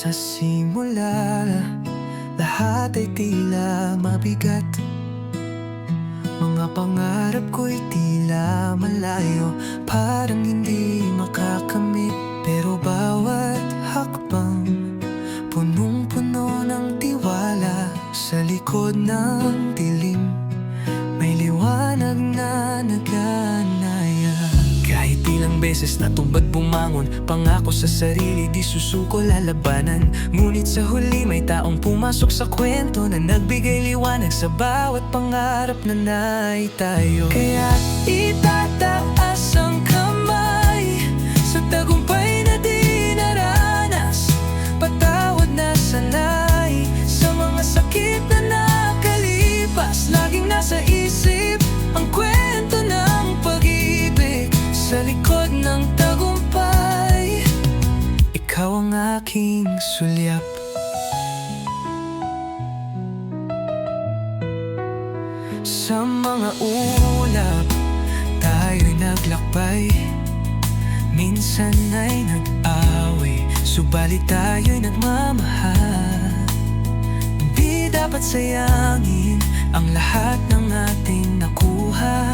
Sa simula, lahat ay tila mabigat. Mga pangarap ko'y tila malayo, parang hindi makakamit. Pero bawat hakbang, punong-puno ng tiwala. Sa likod ng dilim, may liwanag na naganaya. Kahit ilang beses natumbad bumangon, pangako sa sarili di susuko lalabanan. Ngunit sa huli may taong pumasok sa kwento na nagbigay liwanag sa bawat pangarap na naitayo. Kaya itataas ang kamay sa tagumpay na di naranas. Patawad na sanay sa mga sakit na nakalipas. Laging nasa isip ang kwento ng pag-ibig. Sa likod ng tagumpay, ikaw ang aking sulyap. Sa mga ulap, tayo'y naglakbay. Minsan ay nag-away, subalit tayo'y nagmamahal. Di dapat sayangin ang lahat ng ating nakuha.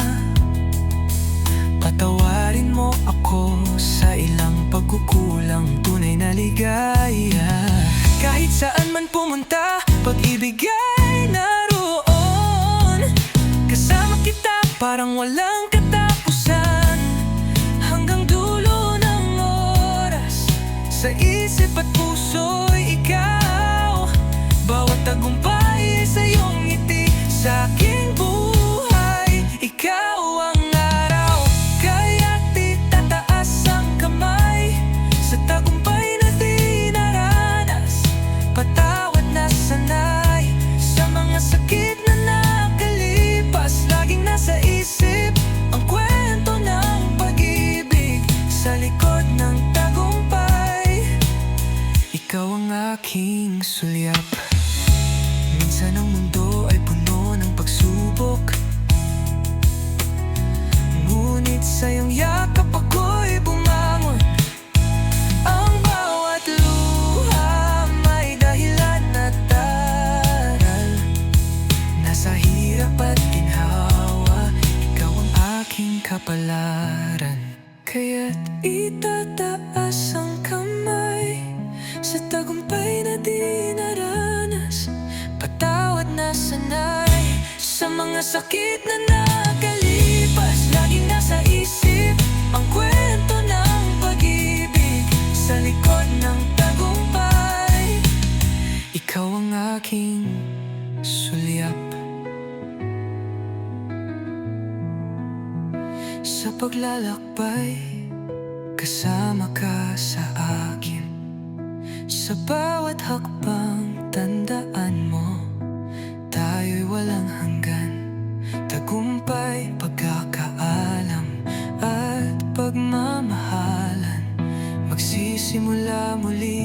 Patawarin mo ako sa ilang pagkukulang, tunay na ligaya. Kahit saan man pumunta, pag-ibig ay naroon. Kasama kita parang walang katapusan, hanggang dulo ng oras. Sa isip at puso'y ikaw, bawat tagumpay ay sa iyong ngiti. Sa aking buhay, ikaw ang araw. Kaya't itataas ang kamay sa tagumpay na di naranas. Patawad na sanay sa mga sakit na nakalipas. Laging nasa isip ang kwento ng pag-ibig. Sa likod ng tagumpay, ikaw ang aking sulyap. Minsan ang mundo ay puno ng pagsubok, ngunit sa iyong yakap ako'y bumangon. Ang bawat luha may dahilan at taral. Nasa hirap at ginhawa, ikaw ang aking kapalaran. Kaya't itataas ang kamay sa tagumpay na di naranas. Patawad na sanay sa mga sakit na nakalipas. Laging nasa isip ang kwento ng pag-ibig. Sa likod ng tagumpay, ikaw ang aking sulyap. Sa paglalakbay, kasama ka sa akin. Sa bawat hakbang, tandaan mo, tayo'y walang hanggan. Tagumpay, pagkakaalam at pagmamahalan. Magsisimula muli